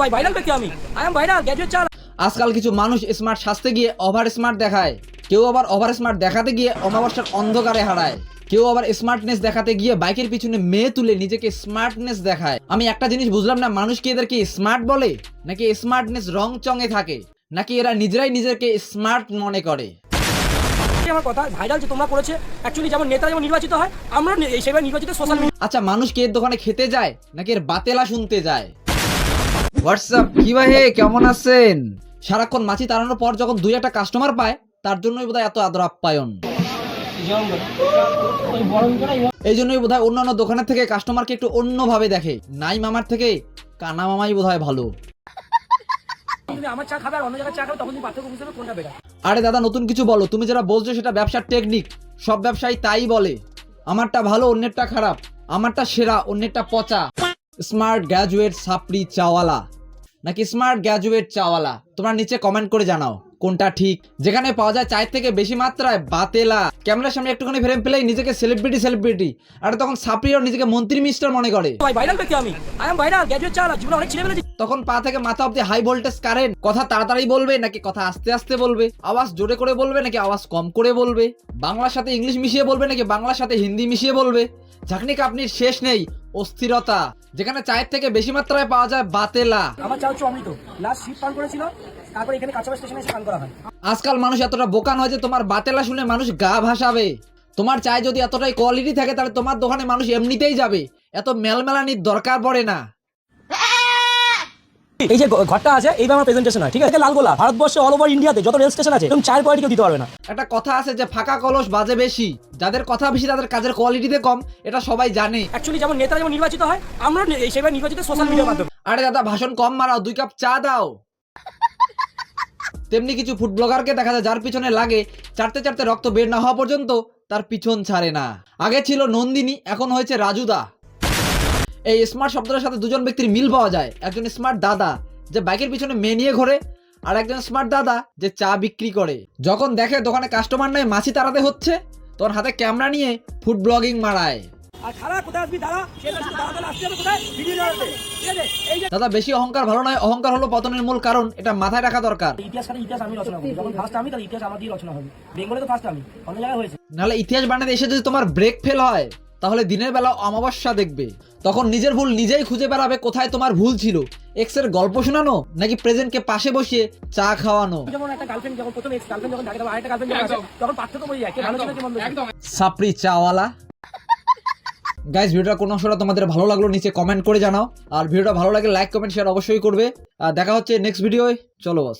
ভাই ভাইরাল ব্যক্তি আমি আই এম ভাইরাল গ্র্যাজুয়েট চাল। আজকাল কিছু মানুষ স্মার্ট সাজতে গিয়ে ওভার স্মার্ট দেখায়, কেউ আবার ওভার স্মার্ট দেখাতে গিয়ে অমাবস্যার অন্ধকারে হারায়, কেউ আবার স্মার্টনেস দেখাতে গিয়ে বাইকের পিছনে মেয়ে তুলে নিজেকে স্মার্টনেস দেখায়। আমি একটা জিনিস বুঝলাম না, মানুষ কি এদেরকে স্মার্ট বলে নাকি স্মার্টনেস রং চঙে থাকে, নাকি এরা নিজেরাই নিজেকে স্মার্ট মনে করে? আমার কথা ভাইরাল যে তোমরা করেছে অ্যাকচুয়ালি যেমন নেতা যেমন নির্বাচিত হয় আমরা সেভাবে নির্বাচিত সোশ্যাল মিডিয়া। আচ্ছা, মানুষ কি এর দোকানে খেতে যায় নাকি এর বাতেলা শুনতে যায়? হোয়াটসঅ্যাপ, কি ভাই কেমন আছেন? সারাক্ষণ মাছি তাড়ানোর পর যখন দুই একটা কাস্টমার পায় তার জন্যই বোধহয় এত আদর আপ্যায়ন। এই জন্যই বোধহয় অন্যান্য দোকানের থেকে কাস্টমারকে একটু অন্যভাবে দেখে। নাই মামার থেকে কানা মামাই বোধহয় ভালো। তুমি আমার চা খাবে আর অন্য জায়গায় চা খাবে তখন তুমি পার্থক্য বুঝতে পারবে কোনটা বেটার। আরে দাদা, নতুন কিছু বলো। তুমি যেটা বলছো সেটা ব্যবসার টেকনিক, সব ব্যবসায়ী তাই বলে। আমারটা ভালো অন্যেরটা খারাপ, আমারটা সেরা অন্যেরটা পচা। স্মার্ট গ্র্যাজুয়েট সাপড়ি চাওয়ালা নাকি স্মার্ট গ্র্যাজুয়েট চাওয়ালা, তোমরা নিচে কমেন্ট করে জানাও কোনটা ঠিক। যেখানে পাওয়া যায় চায়ের থেকে বেশি মাত্রায় বাতেলা, ক্যামেরার সামনে একটুখানি ফ্রেম পেলেই নিজেকে সেলিব্রিটি, আর তখন সাপড়িও নিজেকে মন্ত্রী মিনিস্টার মনে করে। ভাই ভাইরাল ব্যক্তি আমি আই এম ভাইরাল গ্র্যাজুয়েট চাল। জীবনে অনেক ছেলে ফেলেছি। তখন পা থেকে মাথা অব্দি হাই ভোল্টেজ কারেন্ট। কথা তাড়াতাড়ি বলবে নাকি কথা আস্তে আস্তে বলবে, আওয়াজ জোরে করে বলবে নাকি আওয়াজ কম করে বলবে, বাংলার সাথে ইংলিশ মিশিয়ে বলবে নাকি বাংলার সাথে হিন্দি মিশিয়ে বলবে। ঝাঁকনি কাপনির শেষ নেই, অস্থিরতা। যেখানে চায়ের থেকে বেশি মাত্রায় পাওয়া যায় বাতেলা। আমার চা হচ্ছে অমৃত। লাস্ট শীত পান করেছিল, তারপর এখানে কাঁচাবাস স্টেশনে এসে পান করা হয়। আজকাল মানুষ এতটা বোকা নয় যে তোমার বাতেলা শুনে মানুষ গা ভাসাবে। তোমার চায় যদি এতটাই কোয়ালিটি থাকে তাহলে তোমার দোকানে মানুষ এমনিতেই যাবে, এত মেলমেলানির দরকার পড়ে না। এই যে ঘরটা আছে এইবার আমার প্রেজেন্টেশন হয়, ঠিক আছে? লালগোলা ভারতবর্ষে অল ওভার ইন্ডিয়াতে যত রেল স্টেশন আছে তুমি চায়ের কোয়ালিটি কেউ দিতে পারবে না। একটা কথা আছে যে ফাঁকা কলস বাজে বেশি। যাদের কথা বেশি তাদের কাজের কোয়ালিটিতে কম, এটা সবাই জানে। অ্যাকচুয়ালি যেমন নেতা যেমন নির্বাচিত হয় আমরা সেভাবে নির্বাচিত সোশ্যাল মিডিয়ার মাধ্যমে। আরে দাদা, ভাষণ কম মারাও, 2 কাপ চা দাও। তেমনি কিছু ফুড ব্লগারকে দেখা যায় যার পিছনে লাগে চাটতে চাটতে রক্ত বের না হওয়া পর্যন্ত তার পিছন ছাড়ে না। আগে ছিল নন্দিনী, এখন হয়েছে রাজুদা। এই স্মার্ট শব্দটার সাথে দুজন ব্যক্তির মিল পাওয়া যায়। একজন স্মার্ট দাদা যে বাইকের পিছনে মেয়ে নিয়ে ঘোরে, আর একজন স্মার্ট দাদা যে চা বিক্রি করে। যখন দেখে দোকানে কাস্টমার নয় মাছি তাড়াতে হচ্ছে, তখন হাতে ক্যামেরা নিয়ে ফুড ব্লগিং মারায়। আর খারাপ কোথায় আসবি দাঁড়া, সেটা শুধু দাঁড়াতে আসতে হবে কোথায় ভিডিও বানাতে, ঠিক আছে? এই যে দাদা, বেশি অহংকার ভালো নয়, অহংকার হলো পতনের মূল কারণ, এটা মাথায় রাখা দরকার। ইতিহাস আমি রচনা করি। যখন ফার্স্ট আমি তাহলে ইতিহাস আমার দিয়ে রচনা হবে। বেঙ্গলে তো ফার্স্ট আমি, অন্য জায়গায় হয়েছে। নাহলে ইতিহাস বানাতে এসে যদি তোমার ব্রেক ফেল হয় তাহলে দিনের বেলা অমাবস্যা দেখবে। তখন নিজের ভুল নিজেই খুঁজে বেড়াবে কোথায় তোমার ভুল ছিল। এক্স এর গল্প শোনানো নাকি প্রেজেন্টকে পাশে বসিয়ে চা খাওয়ানো। যেমন একটা গার্লফ্রেন্ড যখন প্রথম এক্স গার্লফ্রেন্ড যখন থাকে, আরেকটা গার্লফ্রেন্ড যখন আসে তখন পার্থক্য বোঝা যায় কে ভালো ছিল কে মন্দ ছিল। সাপড়ি চাওয়ালা। গাইস, ভিডিওটা কোন অংশটা তোমাদের ভালো লাগলো নিচে কমেন্ট করে জানাও। আর ভিডিওটা ভালো লাগে লাইক কমেন্ট শেয়ার অবশ্যই করবে। দেখা হচ্ছে নেক্সট ভিডিওয়। চলো বস।